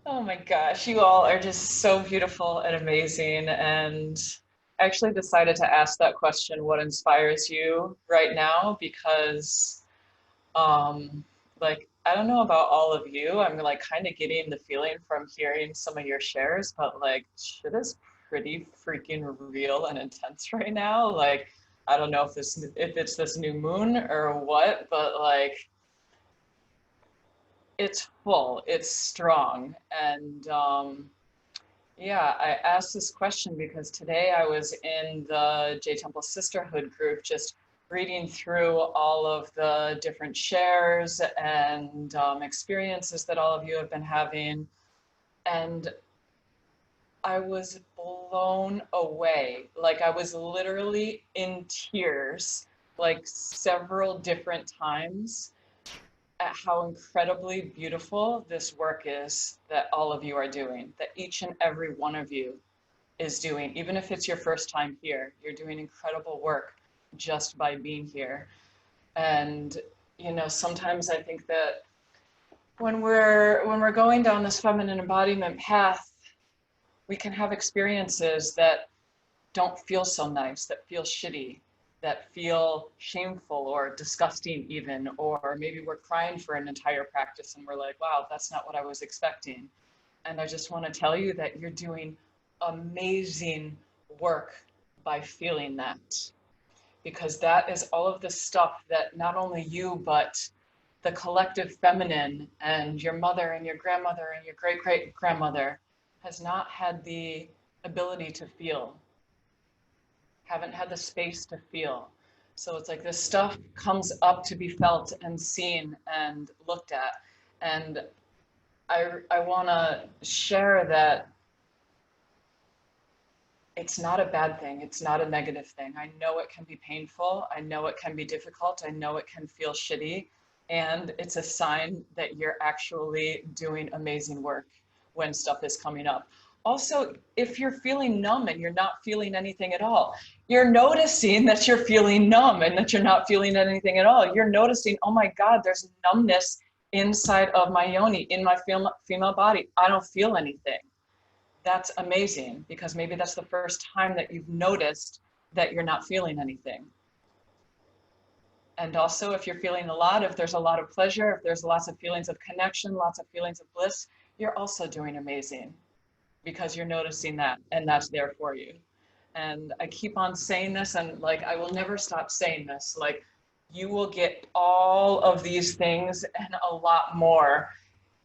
Oh my gosh, you all are just so beautiful and amazing. And I actually decided to ask that question, what inspires you right now? Because, like, I don't know about all of you. I'm like kind of getting the feeling from hearing some of your shares, but like, shit is pretty freaking real and intense right now. Like, I don't know if it's this new moon or what, but like, it's full, it's strong, and yeah, I asked this question because today I was in the J Temple Sisterhood group just reading through all of the different shares and experiences that all of you have been having. And I was blown away. Like I was literally in tears, like several different times at how incredibly beautiful this work is that all of you are doing, that each and every one of you is doing. Even if it's your first time here, you're doing incredible work just by being here. And you know, sometimes I think that when we're going down this feminine embodiment path, we can have experiences that don't feel so nice, that feel shitty, that feel shameful or disgusting even, or maybe we're crying for an entire practice and we're like, wow, that's not what I was expecting. And I just want to tell you that you're doing amazing work by feeling that, because that is all of the stuff that not only you, but the collective feminine and your mother and your grandmother and your great great grandmother has not had the ability to feel, haven't had the space to feel. So it's like this stuff comes up to be felt and seen and looked at. And I want to share that it's not a bad thing. It's not a negative thing. I know it can be painful. I know it can be difficult. I know it can feel shitty. And it's a sign that you're actually doing amazing work when stuff is coming up. Also, if you're feeling numb and you're not feeling anything at all, you're noticing that you're feeling numb and that you're not feeling anything at all. You're noticing, oh my God, there's numbness inside of my yoni, in my female body. I don't feel anything. That's amazing, because maybe that's the first time that you've noticed that you're not feeling anything. And also, if you're feeling a lot, if there's a lot of pleasure, if there's lots of feelings of connection, lots of feelings of bliss, you're also doing amazing, because you're noticing that and that's there for you. And I keep on saying this, and like I will never stop saying this, like you will get all of these things and a lot more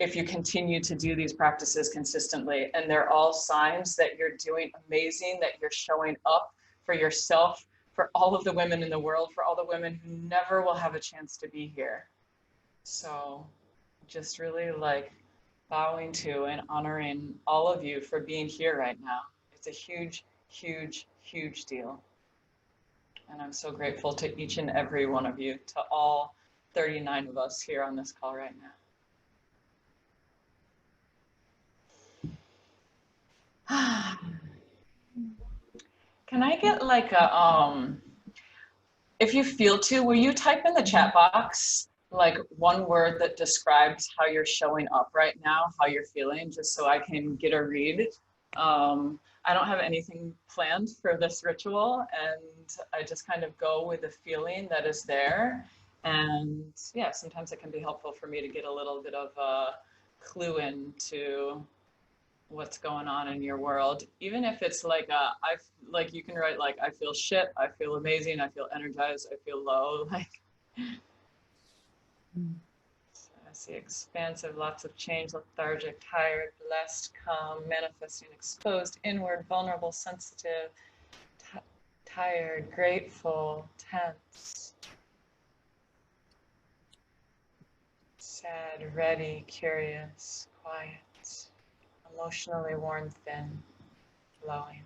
if you continue to do these practices consistently. And they're all signs that you're doing amazing, that you're showing up for yourself, for all of the women in the world, for all the women who never will have a chance to be here. So just really like bowing to and honoring all of you for being here right now. It's a huge, huge, huge deal. And I'm so grateful to each and every one of you, to all 39 of us here on this call right now. Can I get like a, if you feel to, will you type in the chat box like one word that describes how you're showing up right now, how you're feeling, just so I can get a read. I don't have anything planned for this ritual, and I just kind of go with the feeling that is there. And yeah, sometimes it can be helpful for me to get a little bit of a clue into what's going on in your world, even if it's like like you can write like I feel shit, I feel amazing, I feel energized, I feel low, like I see expansive, lots of change, lethargic, tired, blessed, calm, manifesting, exposed, inward, vulnerable, sensitive, tired, grateful, tense, sad, ready, curious, quiet, emotionally worn thin, flowing,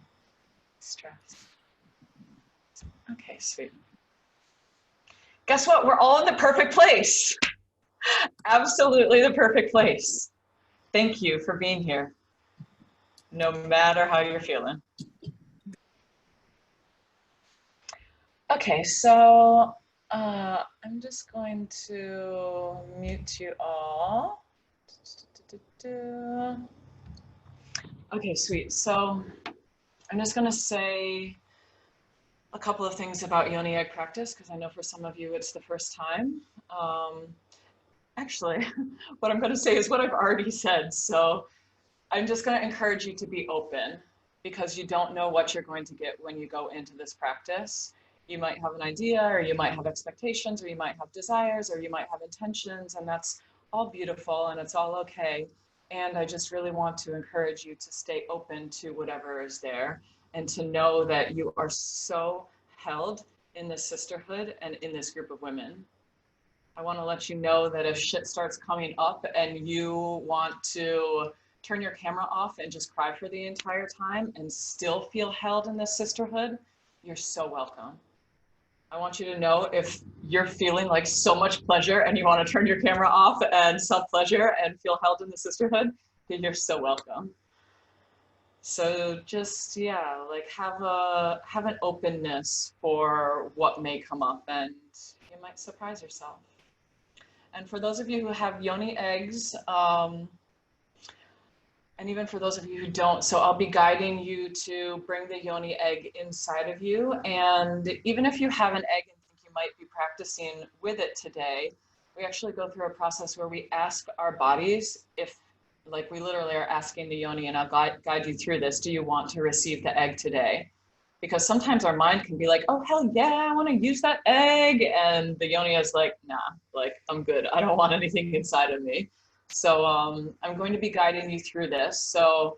stressed. Okay, sweet. Guess what? We're all in the perfect place. Absolutely the perfect place. Thank you for being here, no matter how you're feeling. Okay, so I'm just going to mute you all. Okay, sweet. So I'm just going to say a couple of things about Yoni Egg practice, because I know for some of you it's the first time. Actually, what I'm going to say is what I've already said. So I'm just going to encourage you to be open, because you don't know what you're going to get when you go into this practice. You might have an idea, or you might have expectations, or you might have desires, or you might have intentions, and that's all beautiful and it's all okay. And I just really want to encourage you to stay open to whatever is there, and to know that you are so held in this sisterhood and in this group of women. I want to let you know that if shit starts coming up and you want to turn your camera off and just cry for the entire time and still feel held in this sisterhood, you're so welcome. I want you to know, if you're feeling like so much pleasure and you want to turn your camera off and self-pleasure and feel held in the sisterhood, then you're so welcome. So just, yeah, like have an openness for what may come up, and you might surprise yourself. And for those of you who have yoni eggs, and even for those of you who don't, so I'll be guiding you to bring the yoni egg inside of you. And even if you have an egg and think you might be practicing with it today, we actually go through a process where we ask our bodies if, like, we literally are asking the yoni, and I'll guide you through this, do you want to receive the egg today? Because sometimes our mind can be like, oh, hell yeah, I want to use that egg. And the yoni is like, nah, like, I'm good. I don't want anything inside of me. So I'm going to be guiding you through this. So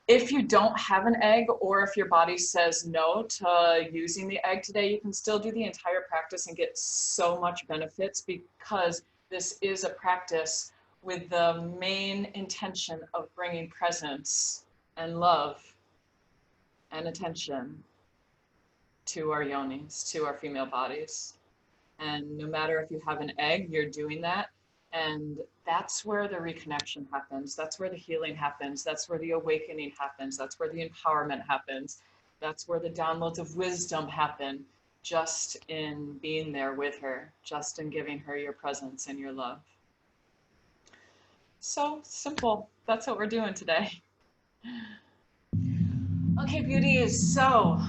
if you don't have an egg, or if your body says no to using the egg today, you can still do the entire practice and get so much benefits, because this is a practice with the main intention of bringing presence and love and attention to our yonis, to our female bodies. And no matter if you have an egg, you're doing that. And that's where the reconnection happens. That's where the healing happens. That's where the awakening happens. That's where the empowerment happens. That's where the downloads of wisdom happen, just in being there with her, just in giving her your presence and your love. So simple. That's what we're doing today. Okay, beauties. So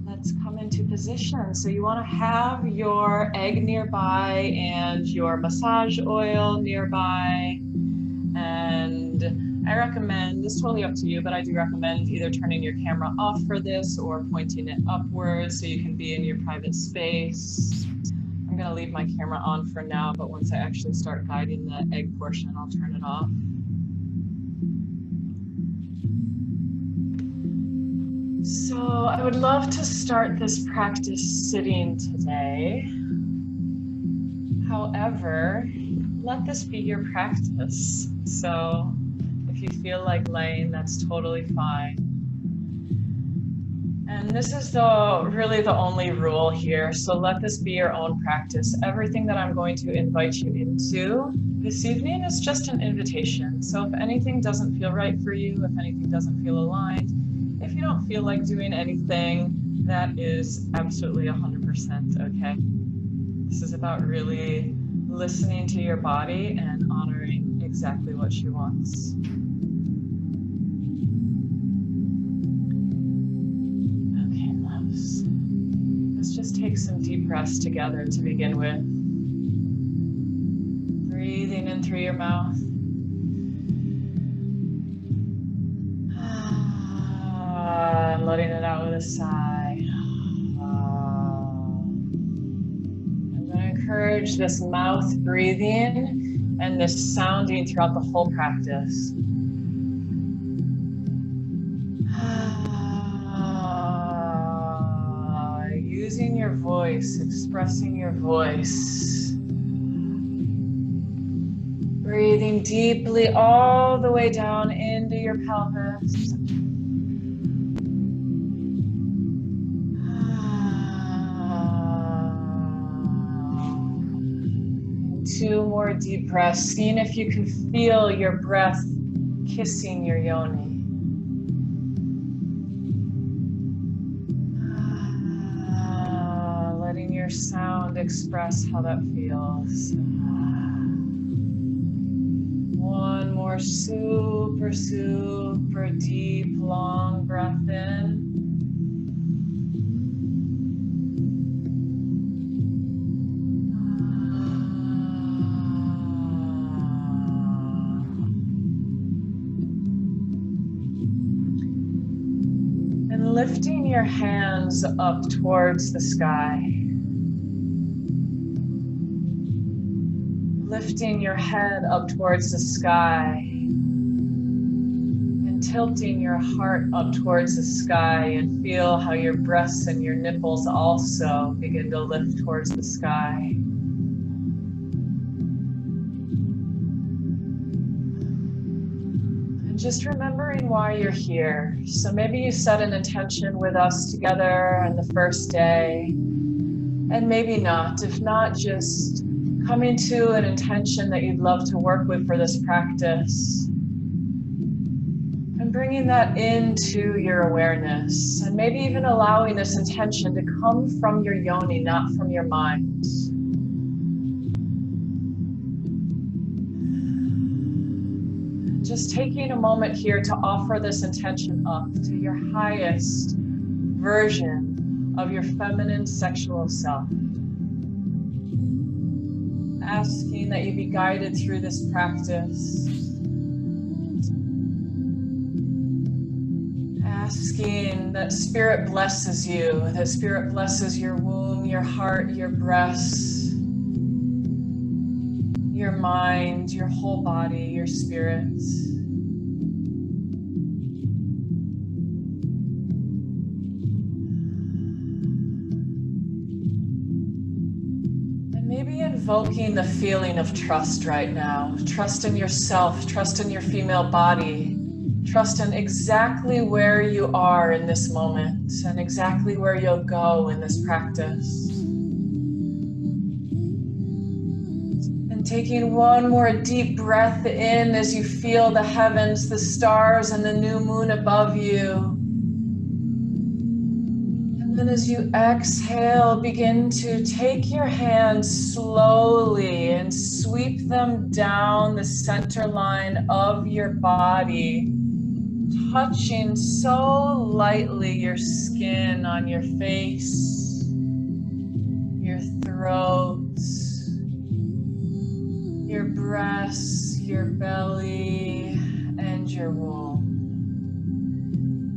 let's come into position. So you want to have your egg nearby and your massage oil nearby. And I recommend, it's totally up to you, but I do recommend either turning your camera off for this or pointing it upwards so you can be in your private space. I'm going to leave my camera on for now, but once I actually start guiding the egg portion, I'll turn it off. So I would love to start this practice sitting today. However, let this be your practice. So if you feel like laying, that's totally fine. And this is really the only rule here. So let this be your own practice. Everything that I'm going to invite you into this evening is just an invitation. So if anything doesn't feel right for you, if anything doesn't feel aligned, if you don't feel like doing anything, that is absolutely 100% okay. This is about really listening to your body and honoring exactly what she wants. Okay, loves. Let's just take some deep breaths together to begin with. Breathing in through your mouth. And letting it out with a sigh. I'm going to encourage this mouth breathing and this sounding throughout the whole practice. Using your voice, expressing your voice. Breathing deeply all the way down into your pelvis. Two more deep breaths, seeing if you can feel your breath kissing your yoni. Letting your sound express how that feels. One more more super, super deep, long breath in. And lifting your hands up towards the sky. Lifting your head up towards the sky. And tilting your heart up towards the sky, and feel how your breasts and your nipples also begin to lift towards the sky. And just remembering why you're here. So maybe you set an intention with us together on the first day, and maybe not. If not, just coming to an intention that you'd love to work with for this practice. And bringing that into your awareness. And maybe even allowing this intention to come from your yoni, not from your mind. Just taking a moment here to offer this intention up to your highest version of your feminine sexual self. Asking that you be guided through this practice. Asking that Spirit blesses you, that Spirit blesses your womb, your heart, your breasts, your mind, your whole body, your spirit. And maybe invoking the feeling of trust right now. Trust in yourself, trust in your female body. Trust in exactly where you are in this moment and exactly where you'll go in this practice. And taking one more deep breath in as you feel the heavens, the stars, and the new moon above you. And then as you exhale, begin to take your hands slowly and sweep them down the center line of your body, touching so lightly your skin on your face, your throat, your breasts, your belly, and your womb.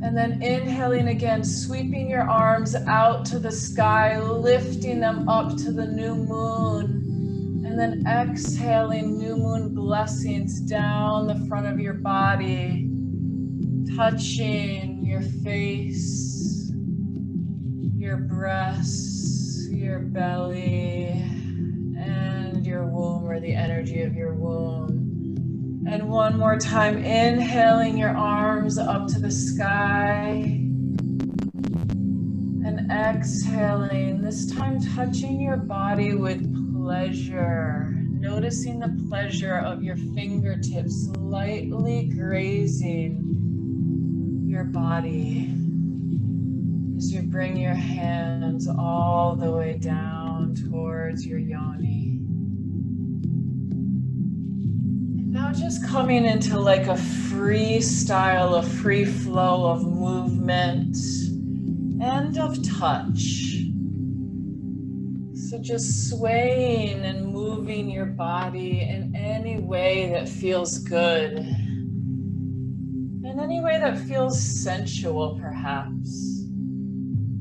And then inhaling again, sweeping your arms out to the sky, lifting them up to the new moon. And then exhaling new moon blessings down the front of your body, touching your face, your breasts, your belly, and your womb, or the energy of your womb. And one more time, inhaling your arms up to the sky. And exhaling, this time touching your body with pleasure. Noticing the pleasure of your fingertips lightly grazing your body as you bring your hands all the way down towards your yoni. And now just coming into like a freestyle, a free flow of movement and of touch. So just swaying and moving your body in any way that feels good. In any way that feels sensual, perhaps.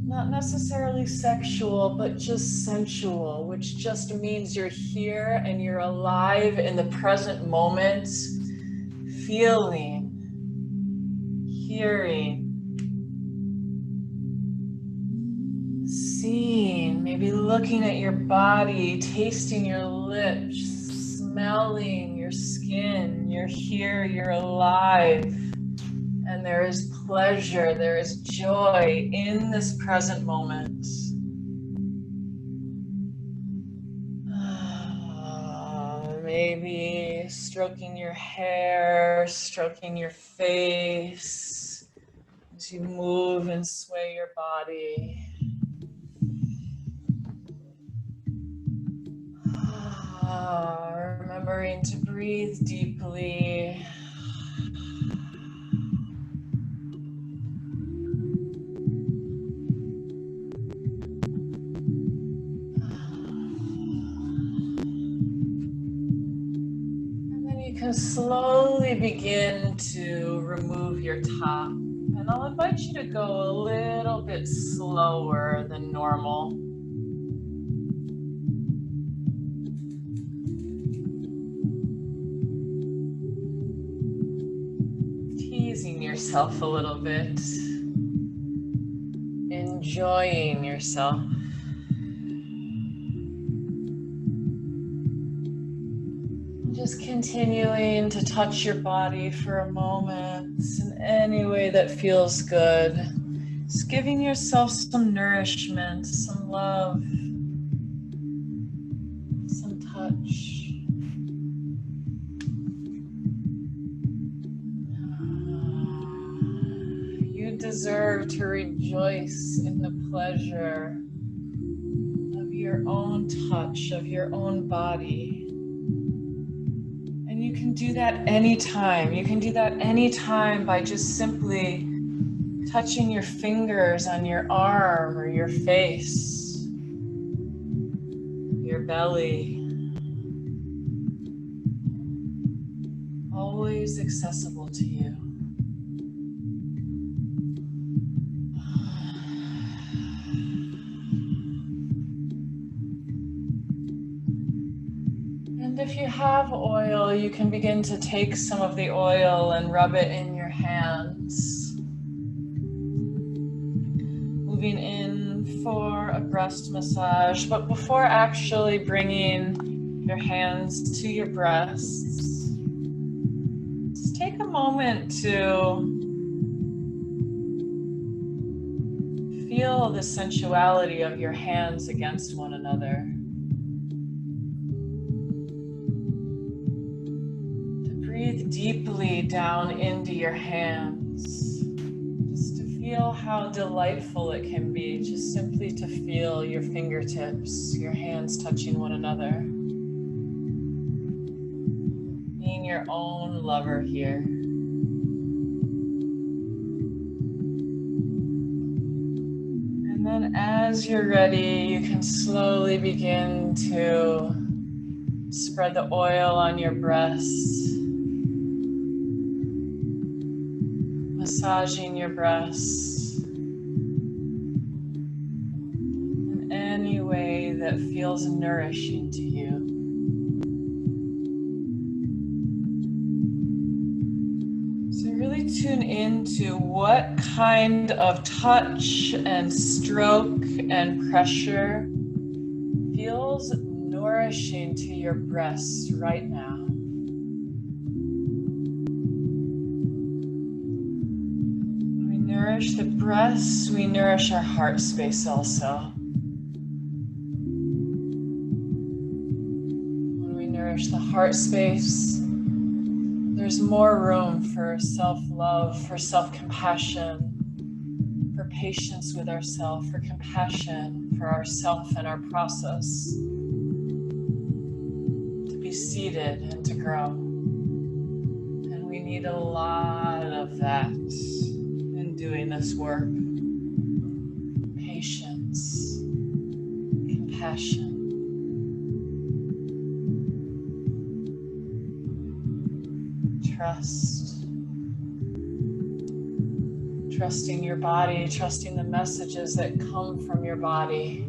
Not necessarily sexual, but just sensual, which just means you're here and you're alive in the present moment, feeling, hearing, seeing, maybe looking at your body, tasting your lips, smelling your skin. You're here, you're alive. And there is pleasure, there is joy in this present moment. Maybe stroking your hair, stroking your face as you move and sway your body. Remembering to breathe deeply. can slowly begin to remove your top. And I'll invite you to go a little bit slower than normal. Teasing yourself a little bit. Enjoying yourself. Just continuing to touch your body for a moment in any way that feels good. Just giving yourself some nourishment, some love, some touch. You deserve to rejoice in the pleasure of your own touch, of your own body. And you can do that anytime. You can do that anytime by just simply touching your fingers on your arm or your face, your belly. Always accessible to you. And if you have oil, you can begin to take some of the oil and rub it in your hands. Moving in for a breast massage, but before actually bringing your hands to your breasts, just take a moment to feel the sensuality of your hands against one another. Breathe deeply down into your hands, just to feel how delightful it can be, just simply to feel your fingertips, your hands touching one another. Being your own lover here. And then as you're ready, you can slowly begin to spread the oil on your breasts. Massaging your breasts in any way that feels nourishing to you. So really tune into what kind of touch and stroke and pressure feels nourishing to your breasts right now. Nourish the breasts, we nourish our heart space also. When we nourish the heart space, there's more room for self-love, for self-compassion, for patience with ourselves, for compassion for ourself and our process, to be seated and to grow. And we need a lot of that. Doing this work. Patience, compassion. Trust. Trusting your body, trusting the messages that come from your body.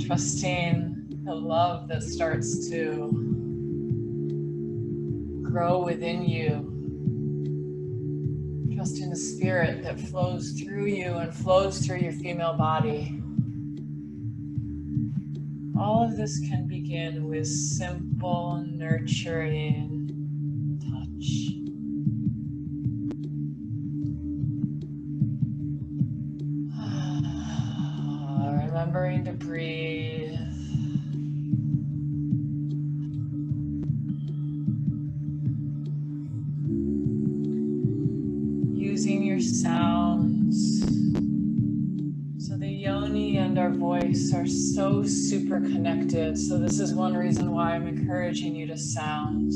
Trusting the love that starts to grow within you, trusting the spirit that flows through you and flows through your female body. All of this can begin with simple, nurturing touch. Remembering to breathe. Using your sounds. So the yoni and our voice are so super connected. So this is one reason why I'm encouraging you to sound.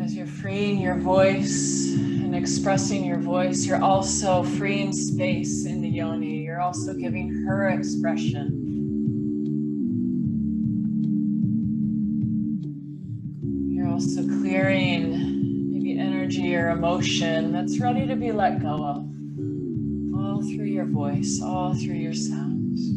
As you're freeing your voice and expressing your voice, you're also freeing space in the yoni. You're you're also giving her expression. You're also clearing maybe energy or emotion that's ready to be let go of. All through your voice, all through your sounds.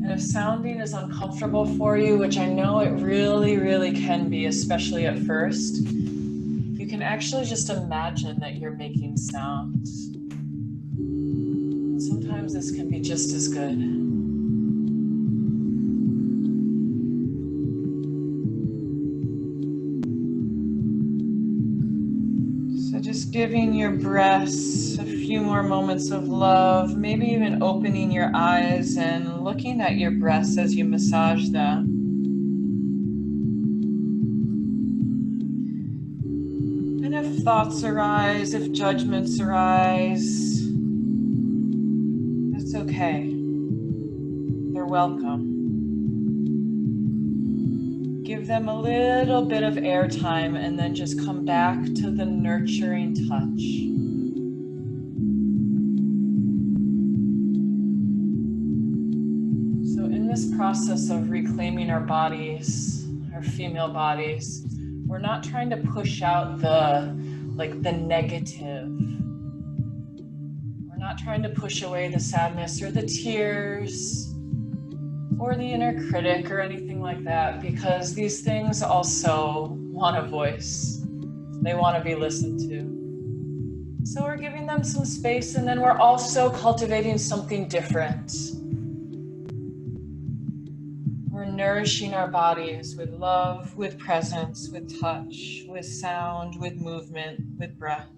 And if sounding is uncomfortable for you, which I know it really, really can be, especially at first, you can actually just imagine that you're making sounds. And sometimes this can be just as good. So just giving your breaths a few more moments of love, maybe even opening your eyes and looking at your breaths as you massage them. And if thoughts arise, if judgments arise, it's okay. They're welcome. Give them a little bit of airtime and then just come back to the nurturing touch. So in this process of reclaiming our bodies, our female bodies, we're not trying to push out the negative. We're not trying to push away the sadness or the tears or the inner critic or anything like that, because these things also want a voice. They want to be listened to. So we're giving them some space, and then we're also cultivating something different. We're nourishing our bodies with love, with presence, with touch, with sound, with movement, with breath.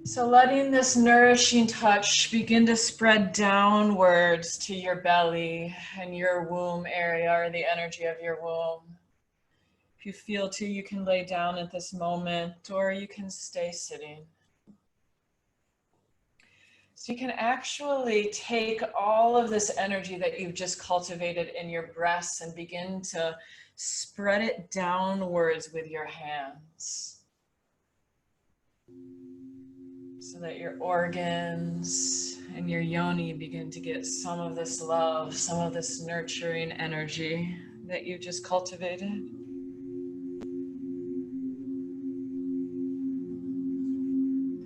So letting this nourishing touch begin to spread downwards to your belly and your womb area, or the energy of your womb. If you feel to, you can lay down at this moment, or you can stay sitting. So you can actually take all of this energy that you've just cultivated in your breasts and begin to spread it downwards with your hands, so that your organs and your yoni begin to get some of this love, some of this nurturing energy that you just cultivated.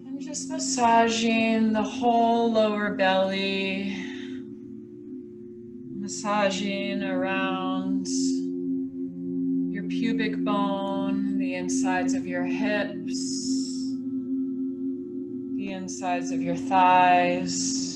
And just massaging the whole lower belly, massaging around your pubic bone, the insides of your hips, the insides of your thighs.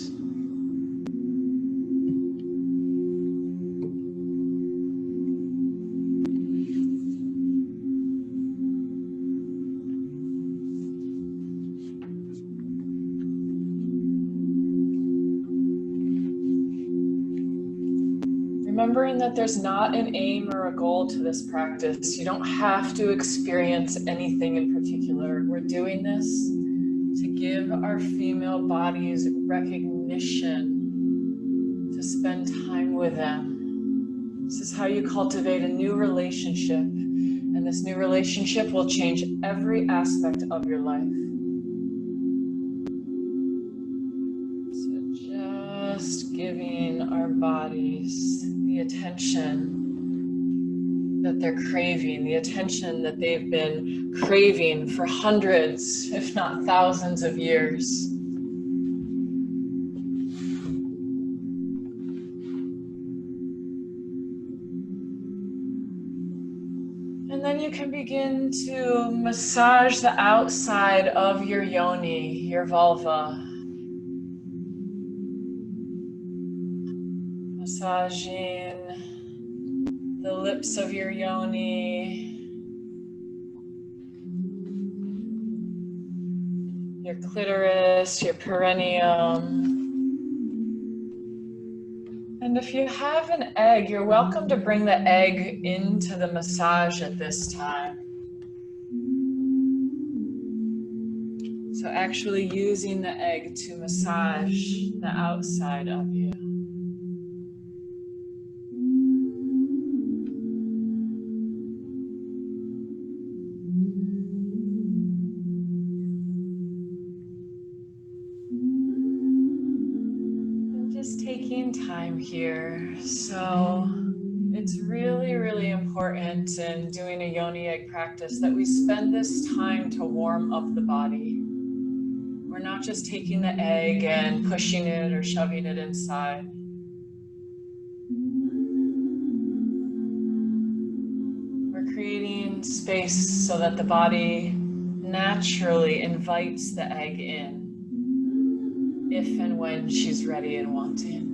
Remembering that there's not an aim or a goal to this practice. You don't have to experience anything in particular. We're doing this to give our female bodies recognition, to spend time with them. This is how you cultivate a new relationship, and this new relationship will change every aspect of your life. So just giving our bodies the attention that they're craving, the attention that they've been craving for hundreds, if not thousands of years. And then you can begin to massage the outside of your yoni, your vulva. Massaging the lips of your yoni, your clitoris, your perineum. And if you have an egg, you're welcome to bring the egg into the massage at this time. So actually using the egg to massage the outside of you. taking time here. So it's really, really important in doing a yoni egg practice that we spend this time to warm up the body. We're not just taking the egg and pushing it or shoving it inside. We're creating space so that the body naturally invites the egg in, if and when she's ready and wanting.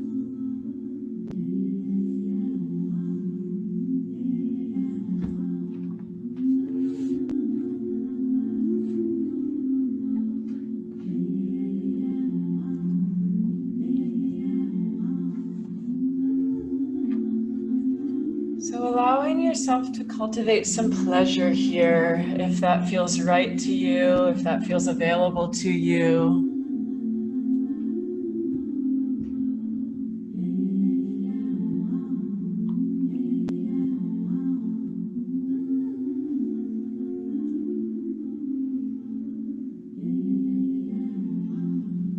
So allowing yourself to cultivate some pleasure here, if that feels right to you, if that feels available to you.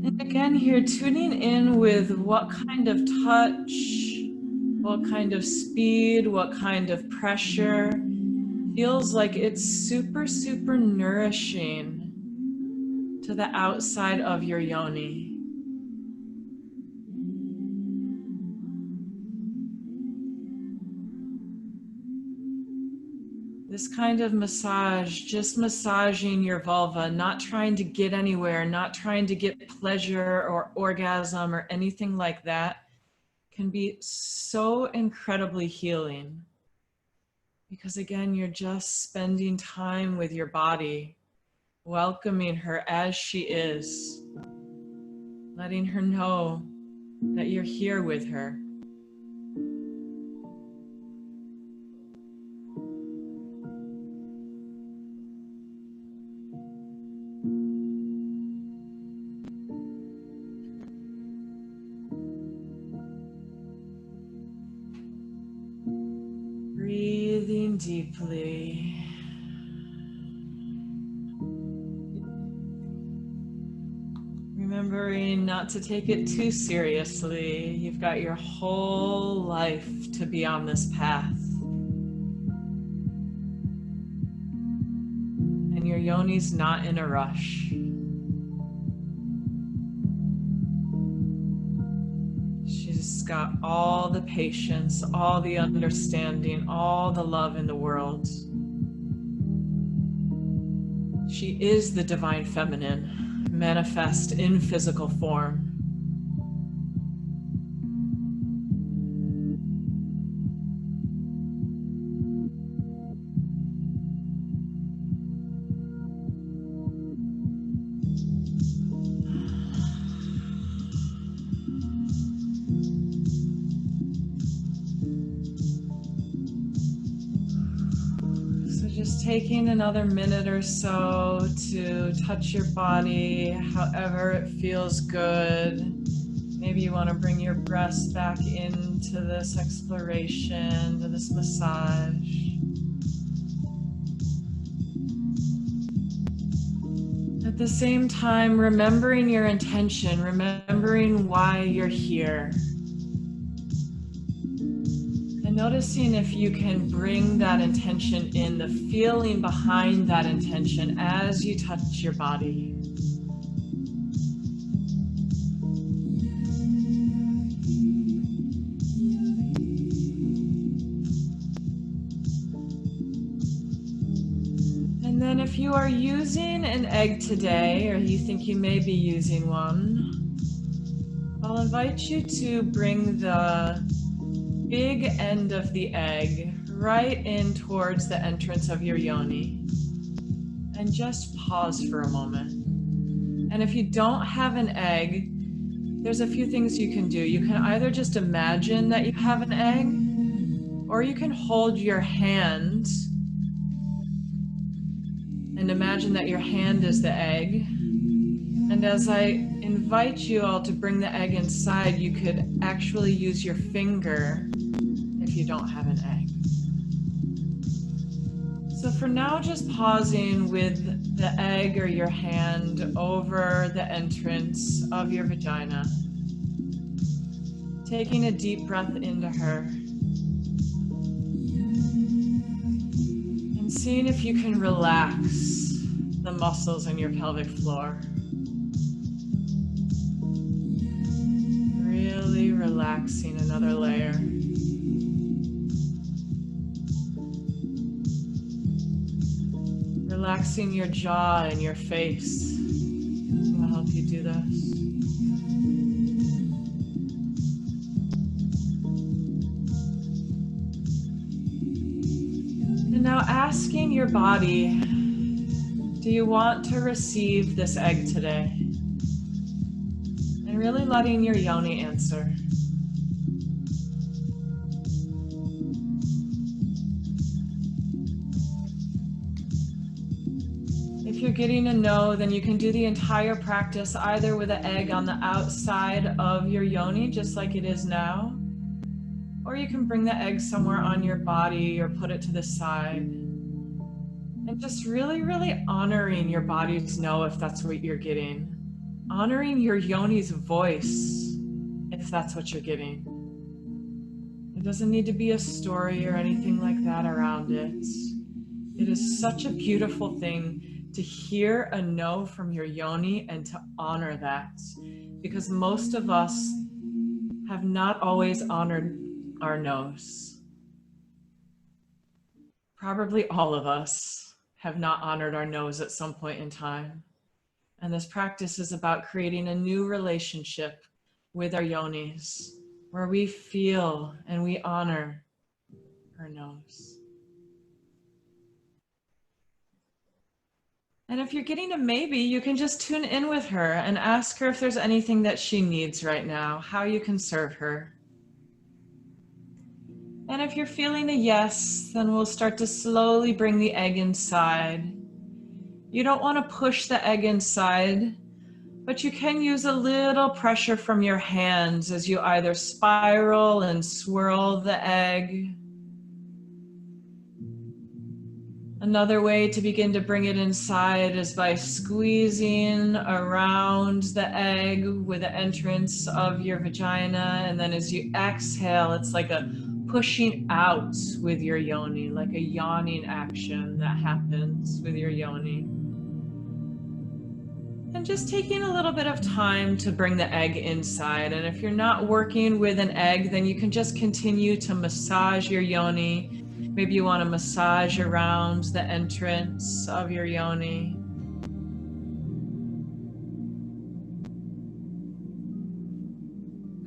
And again here, tuning in with what kind of touch, what kind of speed, what kind of pressure feels like it's super, super nourishing to the outside of your yoni. This kind of massage, just massaging your vulva, not trying to get anywhere, not trying to get pleasure or orgasm or anything like that, can be so incredibly healing. Because again, you're just spending time with your body, welcoming her as she is, letting her know that you're here with her. Breathing deeply. Remembering not to take it too seriously. You've got your whole life to be on this path. And your yoni's not in a rush. She's got all the patience, all the understanding, all the love in the world. She is the divine feminine, manifest in physical form. Just taking another minute or so to touch your body however it feels good. Maybe you want to bring your breast back into this exploration, to this massage. At the same time, remembering your intention, remembering why you're here. Noticing if you can bring that intention in, the feeling behind that intention as you touch your body. And then if you are using an egg today, or you think you may be using one, I'll invite you to bring the big end of the egg right in towards the entrance of your yoni, and just pause for a moment. And if you don't have an egg, there's a few things you can do. You can either just imagine that you have an egg, or you can hold your hand and imagine that your hand is the egg. And as I invite you all to bring the egg inside, you could actually use your finger if you don't have an egg. So for now, just pausing with the egg or your hand over the entrance of your vagina. Taking a deep breath into her. And seeing if you can relax the muscles in your pelvic floor. Really relaxing another layer. Relaxing your jaw and your face will help you do this. And now asking your body, do you want to receive this egg today? And really letting your yoni answer. If you're getting a no, then you can do the entire practice either with an egg on the outside of your yoni, just like it is now, or you can bring the egg somewhere on your body or put it to the side. And just really, really honoring your body's no if that's what you're getting. Honoring your yoni's voice if that's what you're getting. It doesn't need to be a story or anything like that around it. It is such a beautiful thing to hear a no from your yoni and to honor that, because most of us have not always honored our no's. Probably all of us have not honored our no's at some point in time. And this practice is about creating a new relationship with our yonis, where we feel and we honor our no's. And if you're getting a maybe, you can just tune in with her and ask her if there's anything that she needs right now, how you can serve her. And if you're feeling a yes, then we'll start to slowly bring the egg inside. You don't want to push the egg inside, but you can use a little pressure from your hands as you either spiral and swirl the egg. Another way to begin to bring it inside is by squeezing around the egg with the entrance of your vagina. And then as you exhale, it's like a pushing out with your yoni, like a yawning action that happens with your yoni. And just taking a little bit of time to bring the egg inside. And if you're not working with an egg, then you can just continue to massage your yoni. Maybe you want to massage around the entrance of your yoni.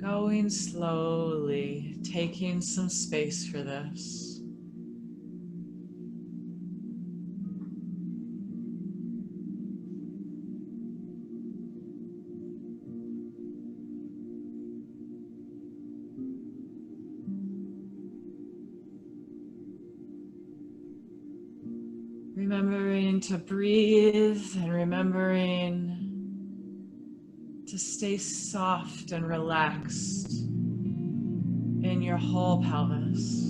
Going slowly, taking some space for this. Remembering to breathe and remembering to stay soft and relaxed in your whole pelvis.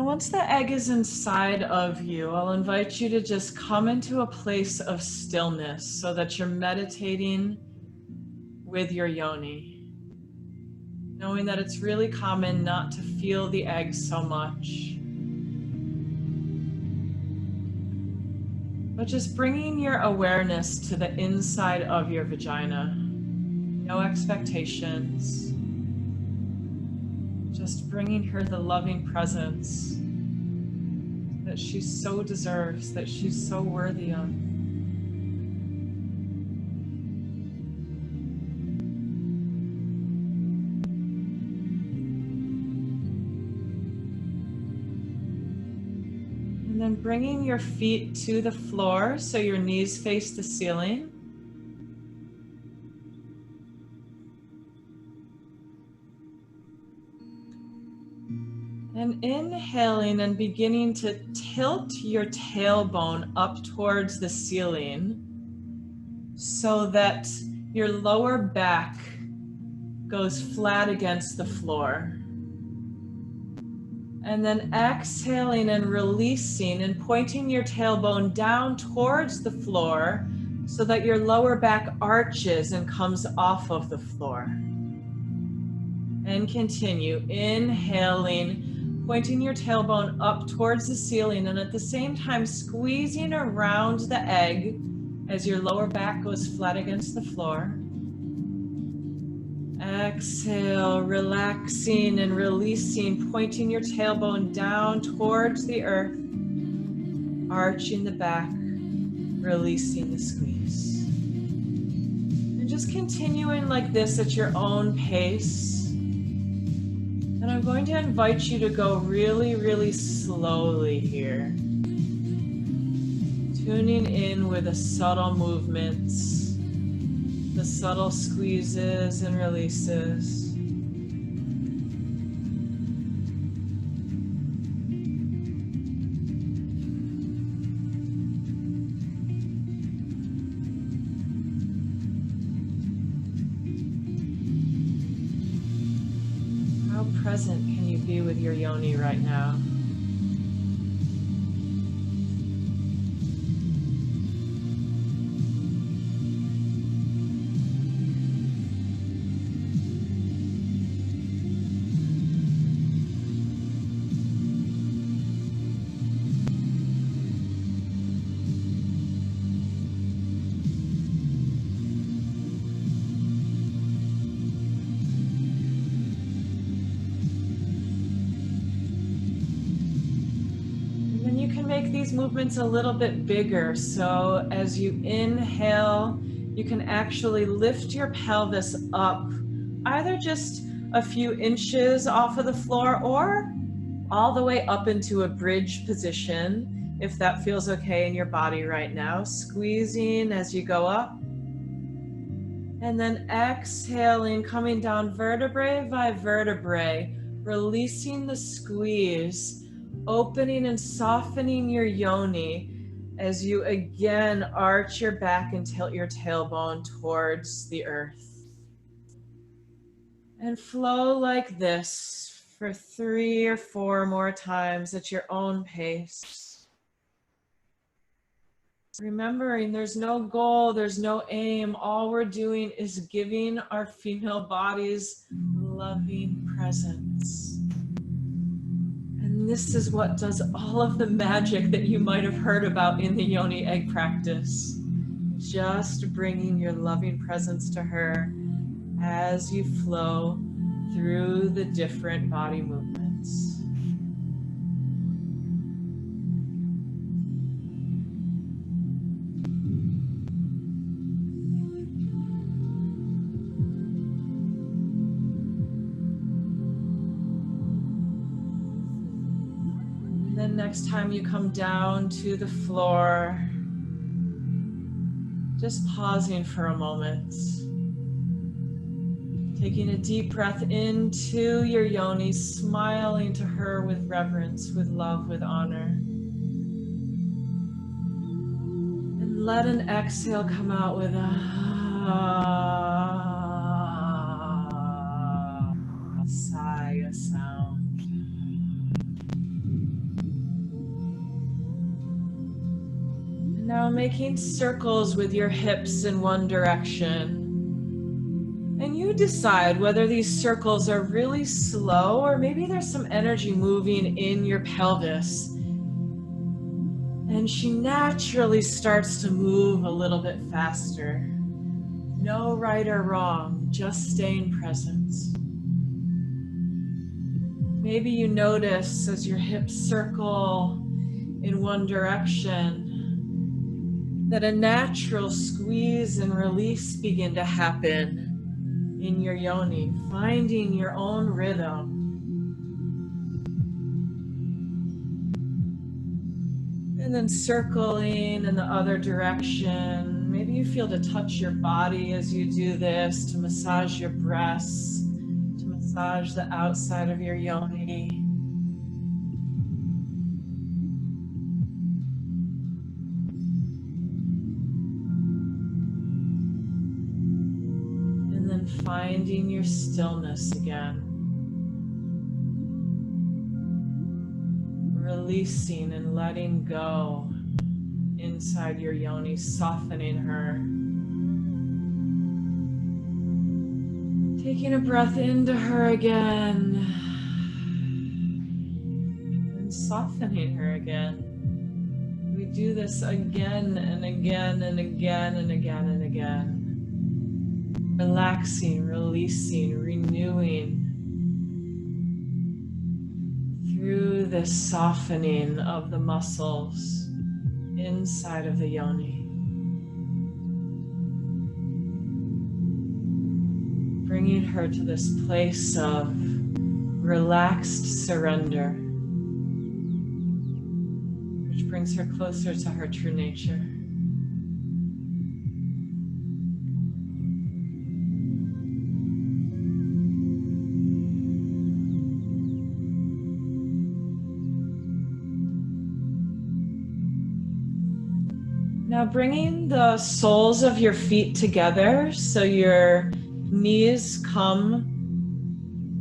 Once the egg is inside of you, I'll invite you to just come into a place of stillness so that you're meditating with your yoni. Knowing that it's really common not to feel the egg so much. But just bringing your awareness to the inside of your vagina. No expectations. Just bringing her the loving presence that she so deserves, that she's so worthy of. And then bringing your feet to the floor so your knees face the ceiling. And inhaling and beginning to tilt your tailbone up towards the ceiling so that Your lower back goes flat against the floor. And then exhaling and releasing and pointing your tailbone down towards the floor so that your lower back arches and comes off of the floor. And continue, inhaling, pointing your tailbone up towards the ceiling and at the same time squeezing around the egg as your lower back goes flat against the floor. Exhale, relaxing and releasing, pointing your tailbone down towards the earth, arching the back, releasing the squeeze. And just continuing like this at your own pace. And I'm going to invite you to go really, really slowly here. Tuning in with the subtle movements, the subtle squeezes and releases. How present can you be with your yoni right now? Make these movements a little bit bigger. So as you inhale, you can actually lift your pelvis up, either just a few inches off of the floor or all the way up into a bridge position, if that feels okay in your body right now. Squeezing as you go up. And then exhaling, coming down vertebrae by vertebrae, releasing the squeeze. Opening and softening your yoni as you again arch your back and tilt your tailbone towards the earth. And flow like this for 3 or 4 more times at your own pace. Remembering there's no goal, there's no aim. All we're doing is giving our female bodies loving presence. And this is what does all of the magic that you might have heard about in the yoni egg practice. Just bringing your loving presence to her as you flow through the different body movements. Then next time you come down to the floor, just pausing for a moment. Taking a deep breath into your yoni, smiling to her with reverence, with love, with honor. And let an exhale come out with a sigh, a sound. Now making circles with your hips in one direction. And you decide whether these circles are really slow or maybe there's some energy moving in your pelvis. And she naturally starts to move a little bit faster. No right or wrong, just staying present. Maybe you notice as your hips circle in one direction that a natural squeeze and release begin to happen in your yoni, finding your own rhythm. And then circling in the other direction. Maybe you feel to touch your body as you do this, to massage your breasts, to massage the outside of your yoni. finding your stillness again. Releasing and letting go inside your yoni, softening her. Taking a breath into her again and softening her again. We do this again and again and again and again and again. Relaxing, releasing, renewing through this softening of the muscles inside of the yoni. Bringing her to this place of relaxed surrender, which brings her closer to her true nature. Now bringing the soles of your feet together so your knees come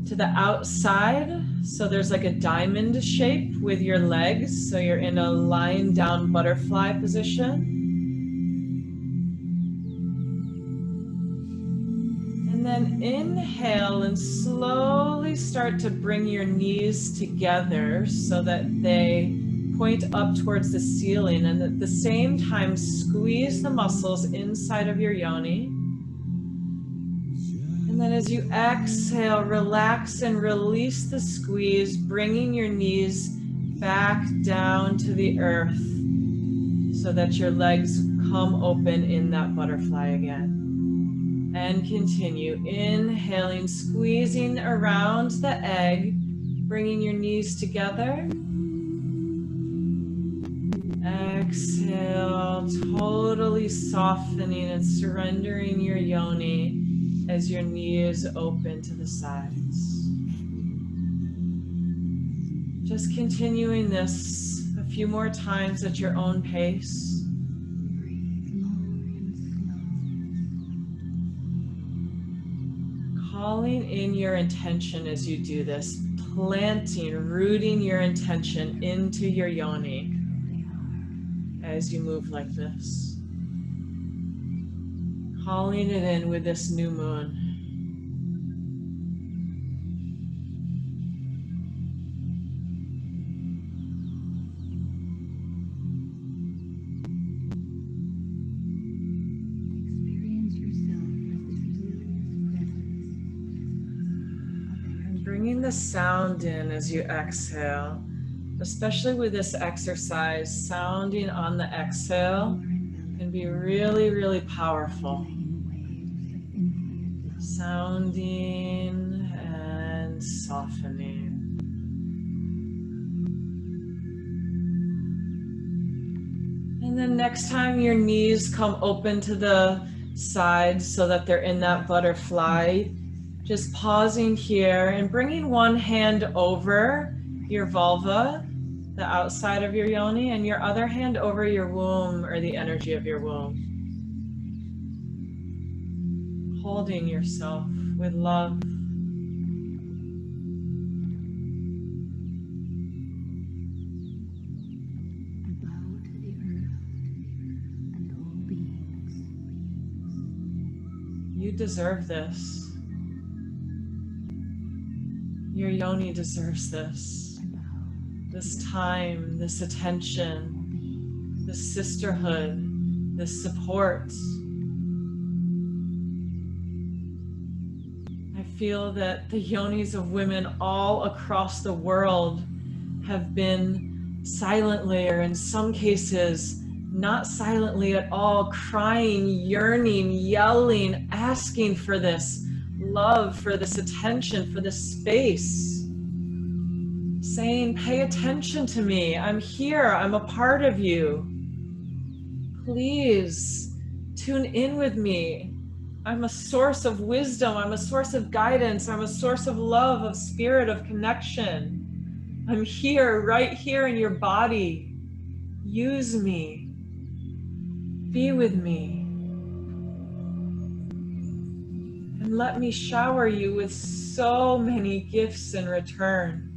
to the outside. So there's like a diamond shape with your legs. So you're in a lying down butterfly position. And then inhale and slowly start to bring your knees together so that they point up towards the ceiling, and at the same time squeeze the muscles inside of your yoni. And then as you exhale, relax and release the squeeze, bringing your knees back down to the earth so that your legs come open in that butterfly again. And continue inhaling, squeezing around the egg, bringing your knees together. Exhale, totally softening and surrendering your yoni as your knees open to the sides. Just continuing this a few more times at your own pace. Calling in your intention as you do this, planting, rooting your intention into your yoni. As you move like this, calling it in with this new moon. Experience yourself as this luminous presence. And bringing the sound in as you exhale. Especially with this exercise, sounding on the exhale can be really, really powerful. Sounding and softening. And then next time your knees come open to the sides so that they're in that butterfly, just pausing here and bringing one hand over your vulva, the outside of your yoni, and your other hand over your womb or the energy of your womb. Holding yourself with love. Bow to the earth and all beings. You deserve this. Your yoni deserves this. This time, this attention, this sisterhood, this support. I feel that the yonis of women all across the world have been silently, or in some cases, not silently at all, crying, yearning, yelling, asking for this love, for this attention, for this space. Saying, pay attention to me. I'm here. I'm a part of you. Please tune in with me. I'm a source of wisdom. I'm a source of guidance. I'm a source of love, of spirit, of connection. I'm here, right here in your body. Use me. Be with me. And And let me shower you with so many gifts in return,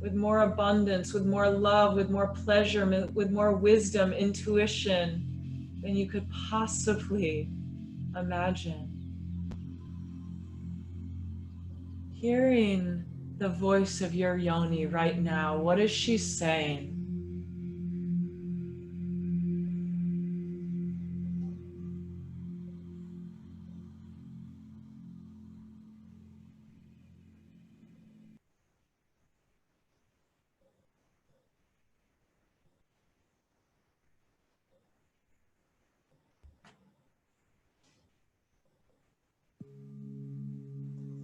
with more abundance, with more love, with more pleasure, with more wisdom, intuition than you could possibly imagine. Hearing the voice of your yoni right now, what is she saying?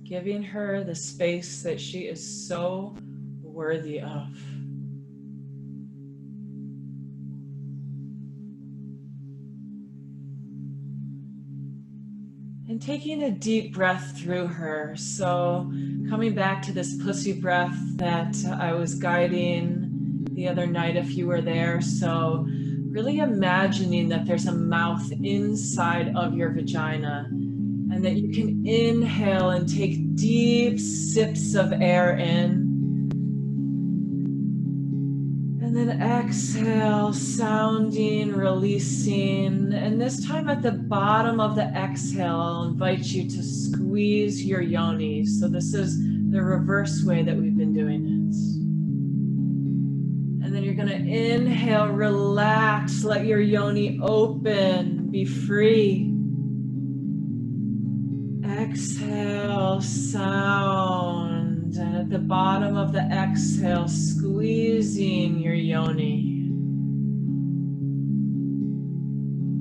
Giving her the space that she is so worthy of. And taking a deep breath through her. So coming back to this pussy breath that I was guiding the other night if you were there. So really imagining that there's a mouth inside of your vagina and that you can inhale and take deep sips of air in. And then exhale, sounding, releasing. And this time at the bottom of the exhale, I'll invite you to squeeze your yoni. So this is the reverse way that we've been doing it. And then you're going to inhale, relax, let your yoni open, be free. Exhale, sound, and at the bottom of the exhale, squeezing your yoni.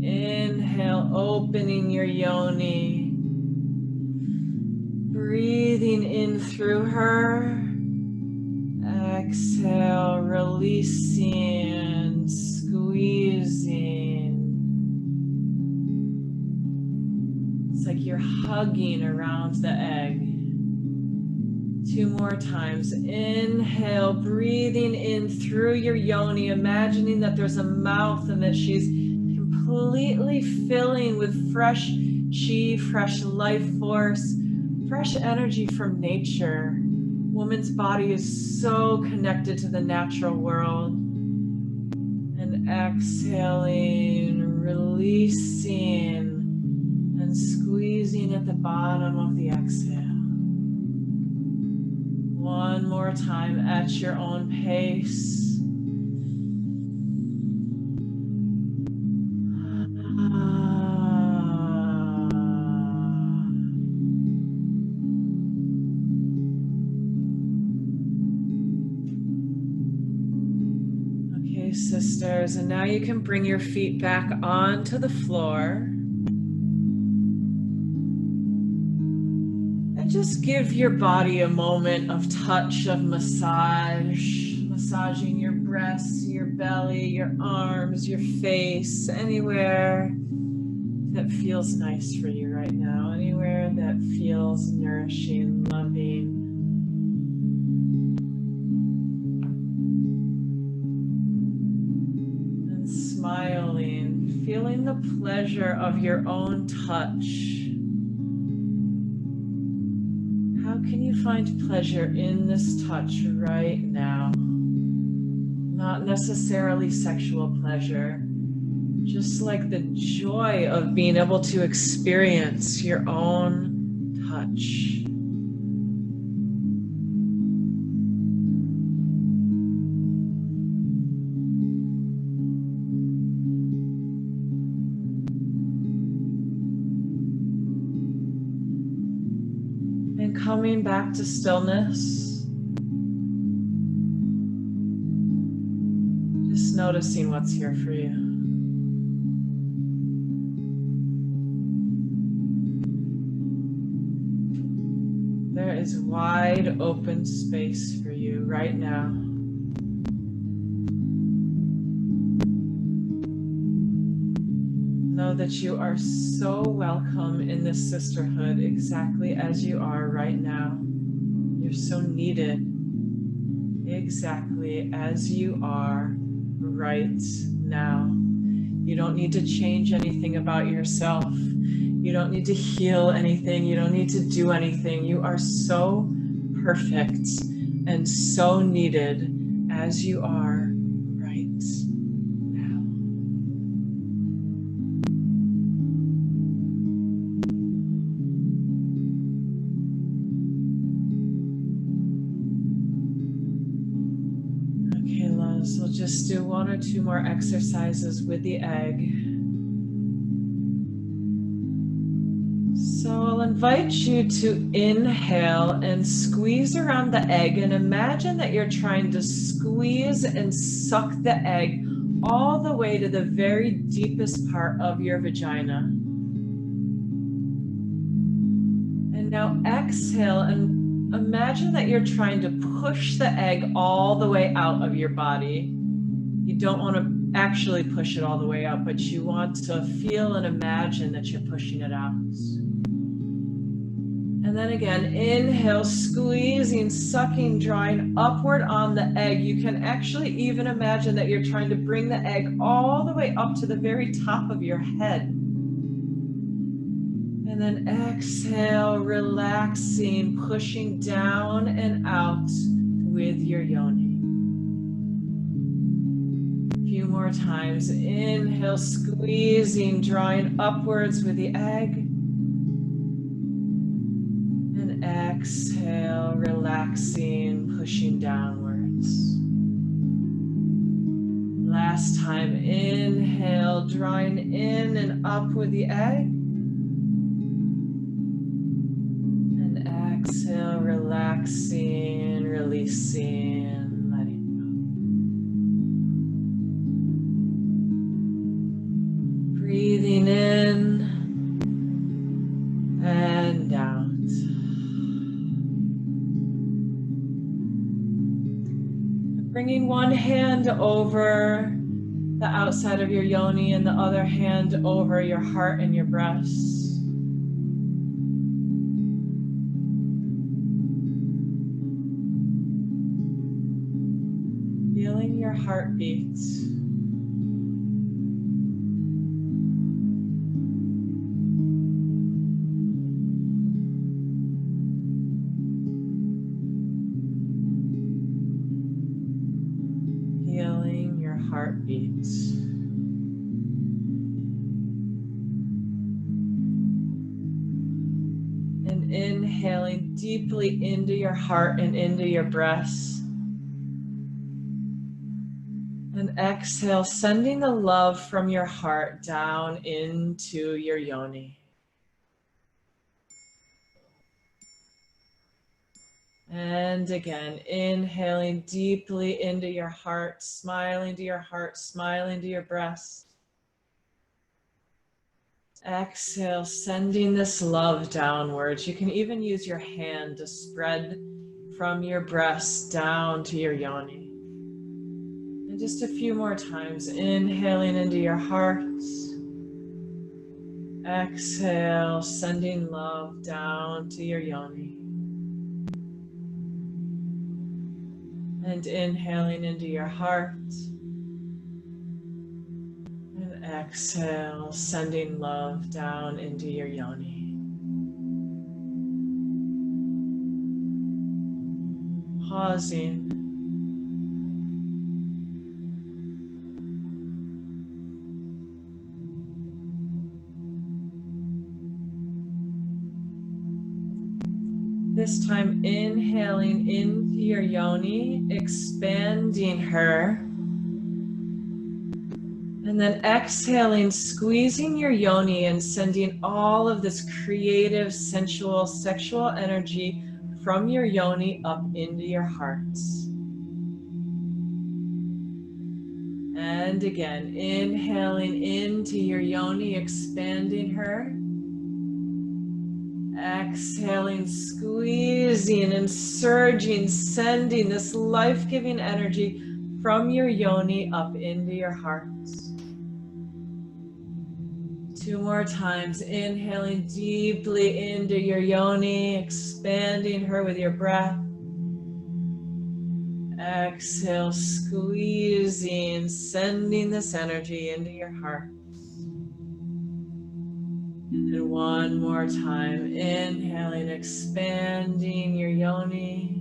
Inhale, opening your yoni. Breathing in through her. Exhale, releasing, squeezing. It's like you're hugging around the egg. 2 more times. Inhale, breathing in through your yoni, imagining that there's a mouth and that she's completely filling with fresh chi, fresh life force, fresh energy from nature. Woman's body is so connected to the natural world. And exhaling, releasing, and squeezing at the bottom of the exhale. One more time at your own pace. Okay, sisters, and now you can bring your feet back onto the floor. Just give your body a moment of touch, of massage, massaging your breasts, your belly, your arms, your face, anywhere that feels nice for you right now, anywhere that feels nourishing, loving. And smiling, feeling the pleasure of your own touch. How can you find pleasure in this touch right now? Not necessarily sexual pleasure, just like the joy of being able to experience your own touch. Coming back to stillness, just noticing what's here for you. There is wide open space for you right now. Know that you are so welcome in this sisterhood exactly as you are right now. You're so needed exactly as you are right now. You don't need to change anything about yourself. You don't need to heal anything. You don't need to do anything. You are so perfect and so needed as you are right now. Okay, loves, we'll just do 1 or 2 more exercises with the egg. So I'll invite you to inhale and squeeze around the egg, and imagine that you're trying to squeeze and suck the egg all the way to the very deepest part of your vagina. And now exhale and imagine that you're trying to push the egg all the way out of your body. You don't want to actually push it all the way out, but you want to feel and imagine that you're pushing it out. And then again, inhale, squeezing, sucking, drawing upward on the egg. You can actually even imagine that you're trying to bring the egg all the way up to the very top of your head. And then exhale, relaxing, pushing down and out with your yoni. A few more times. Inhale, squeezing, drawing upwards with the egg. Exhale, relaxing, pushing downwards. Last time, inhale, drawing in and up with the egg. And exhale, relaxing, releasing, letting go. Breathing in and out. Bringing one hand over the outside of your yoni and the other hand over your heart and your breasts. Feeling your heartbeat. Heartbeat. And inhaling deeply into your heart and into your breasts. And exhale, sending the love from your heart down into your yoni. And again, inhaling deeply into your heart, smiling to your heart, smiling to your breast. Exhale, sending this love downwards. You can even use your hand to spread from your breast down to your yoni. And just a few more times, inhaling into your heart. Exhale, sending love down to your yoni. And inhaling into your heart. And exhale, sending love down into your yoni. Pausing. This time, inhaling into your yoni, expanding her. And then exhaling, squeezing your yoni and sending all of this creative, sensual, sexual energy from your yoni up into your heart. And again, inhaling into your yoni, expanding her. Exhaling, squeezing and surging, sending this life-giving energy from your yoni up into your heart. 2 more times, inhaling deeply into your yoni, expanding her with your breath. Exhale, squeezing, sending this energy into your heart. And then one more time, inhaling, expanding your yoni.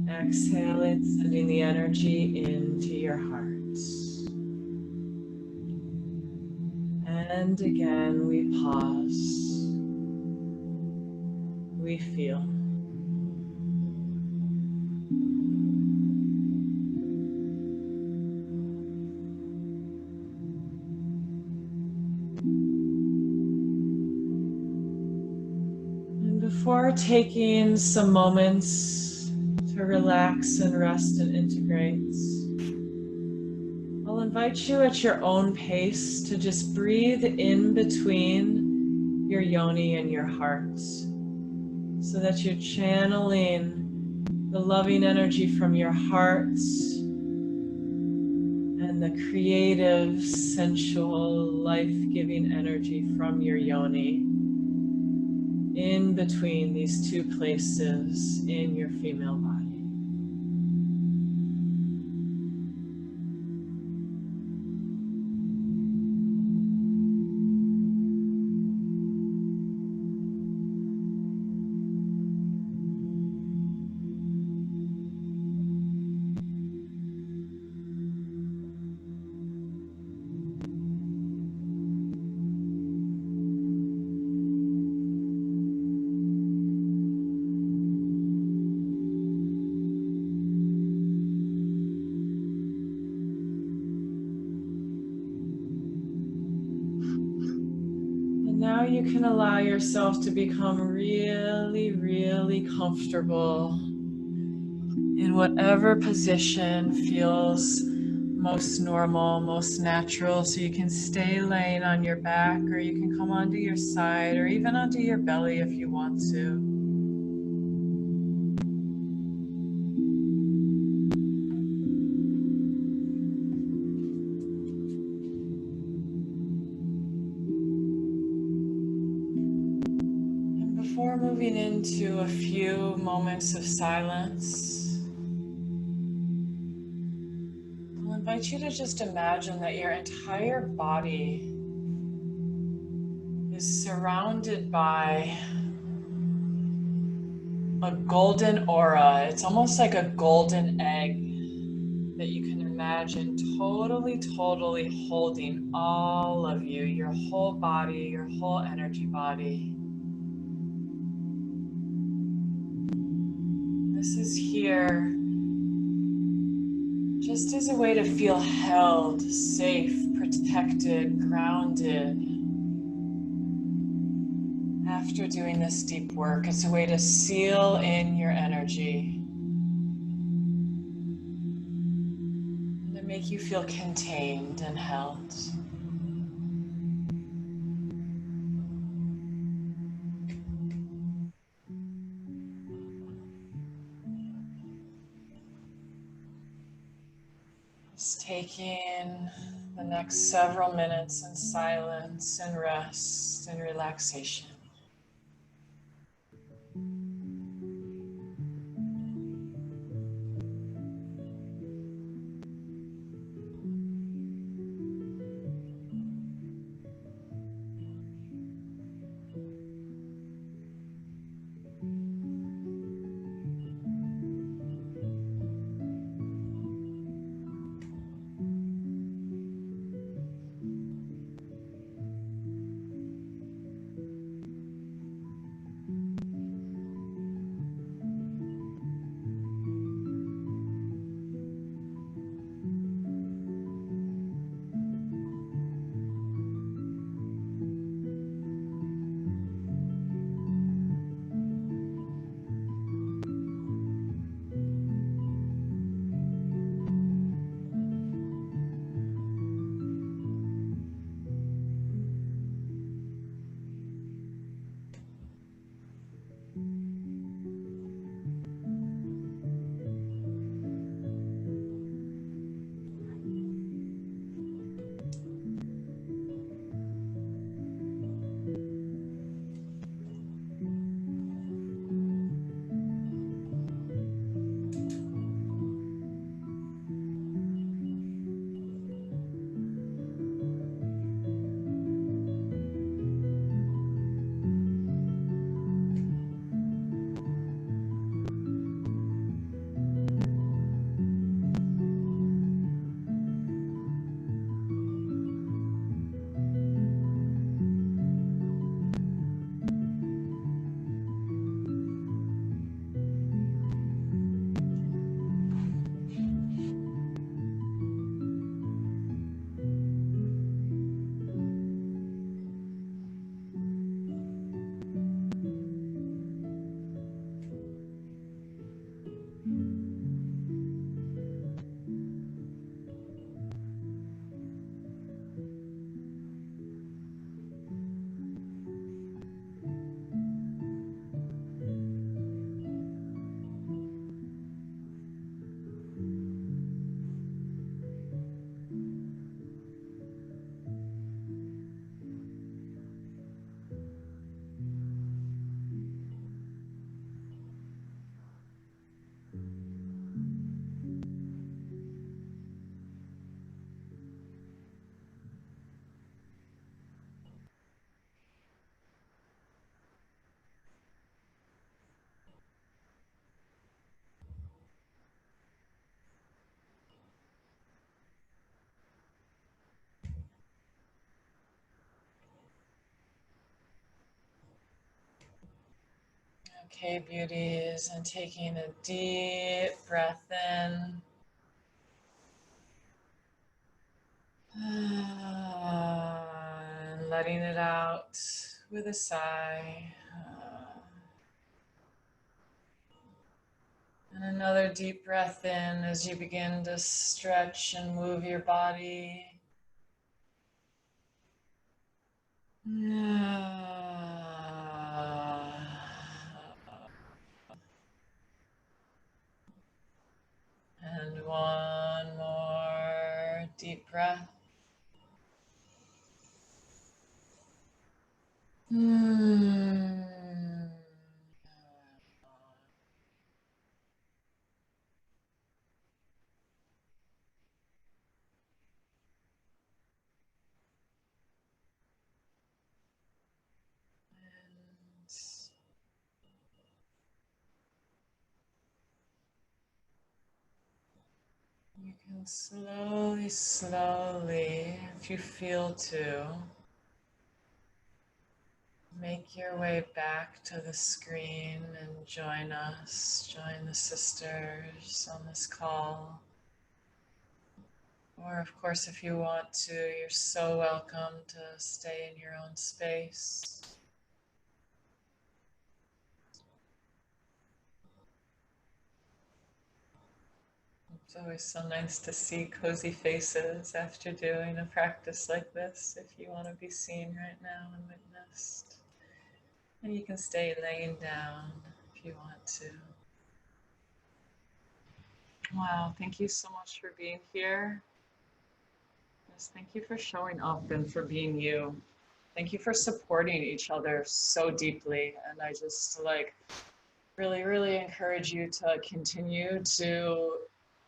Exhaling, sending the energy into your heart. And again, we pause. We feel. And before taking some moments to relax and rest and integrate, I'll invite you at your own pace to just breathe in between your yoni and your heart so that you're channeling the loving energy from your heart and the creative, sensual, life-giving energy from your yoni in between these two places in your female body. Now you can allow yourself to become really, really comfortable in whatever position feels most normal, most natural. So you can stay laying on your back, or you can come onto your side, or even onto your belly if you want to. Before moving into a few moments of silence, I'll invite you to just imagine that your entire body is surrounded by a golden aura. It's almost like a golden egg that you can imagine totally holding all of you, your whole body, your whole energy body. This is here just as a way to feel held, safe, protected, grounded. After doing this deep work, it's a way to seal in your energy and to make you feel contained and held. Just taking the next several minutes in silence and rest and relaxation. Okay, beauties, and taking a deep breath in. And letting it out with a sigh. And another deep breath in as you begin to stretch and move your body. And one more deep breath. You can slowly, slowly, if you feel to, make your way back to the screen and join us, join the sisters on this call. Or, of course, if you want to, you're so welcome to stay in your own space. It's always so nice to see cozy faces after doing a practice like this, if you want to be seen right now and witnessed. And you can stay laying down if you want to. Wow, thank you so much for being here. Yes, thank you for showing up and for being you. Thank you for supporting each other so deeply. And I just really, really encourage you to continue to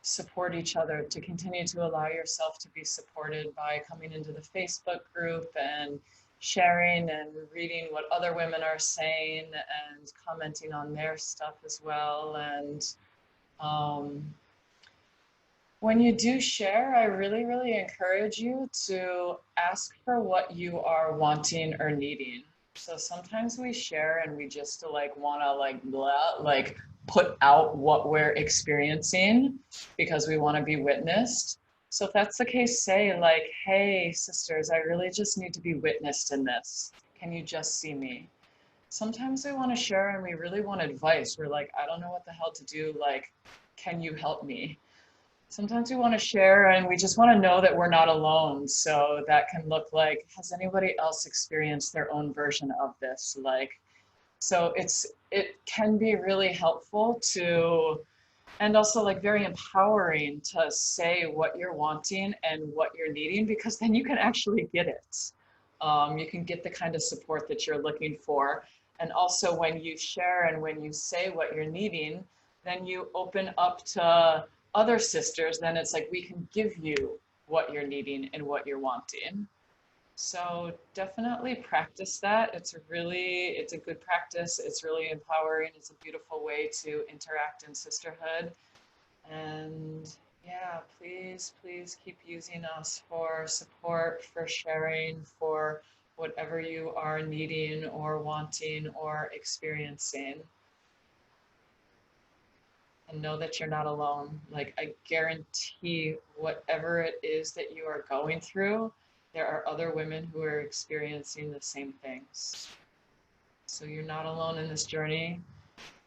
support each other, to continue to allow yourself to be supported by coming into the Facebook group and sharing and reading what other women are saying and commenting on their stuff as well. And when you do share, I really, really encourage you to ask for what you are wanting or needing. So sometimes we share and we just want to blah, put out what we're experiencing because we want to be witnessed. So if that's the case, say hey, sisters, I really just need to be witnessed in this. Can you just see me? Sometimes we want to share and we really want advice. We're like, I don't know what the hell to do. Can you help me? Sometimes we want to share and we just want to know that we're not alone. So that can look like, has anybody else experienced their own version of this? So it can be really helpful to, and also very empowering to say what you're wanting and what you're needing, because then you can actually get it. You can get the kind of support that you're looking for. And also when you share and when you say what you're needing, then you open up to other sisters. Then it's like, we can give you what you're needing and what you're wanting. So definitely practice that. It's a good practice. It's really empowering. It's a beautiful way to interact in sisterhood. And yeah, please, please keep using us for support, for sharing, for whatever you are needing or wanting or experiencing. And know that you're not alone. I guarantee whatever it is that you are going through, there are other women who are experiencing the same things. So you're not alone in this journey.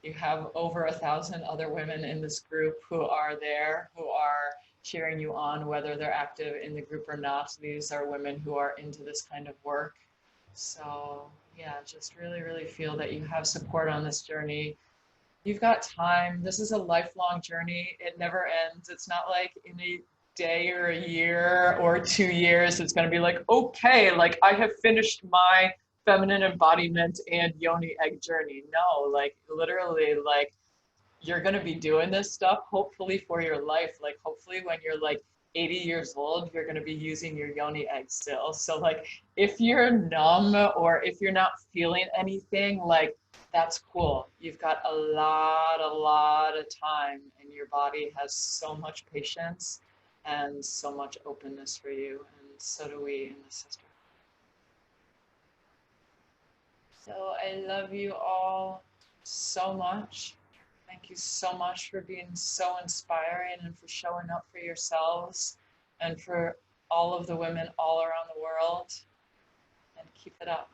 You have over 1,000 other women in this group who are there, who are cheering you on, whether they're active in the group or not. These are women who are into this kind of work. So yeah, just really, really feel that you have support on this journey. You've got time. This is a lifelong journey. It never ends. It's not like in a day or a year or 2 years, it's going to be okay, I have finished my feminine embodiment and yoni egg journey. No, literally, you're going to be doing this stuff hopefully for your life. Hopefully when you're 80 years old, you're going to be using your yoni egg still. So if you're numb or if you're not feeling anything, that's cool. You've got a lot of time, and your body has so much patience and so much openness for you. And so do we in the sisterhood. So I love you all so much. Thank you so much for being so inspiring and for showing up for yourselves and for all of the women all around the world. And keep it up.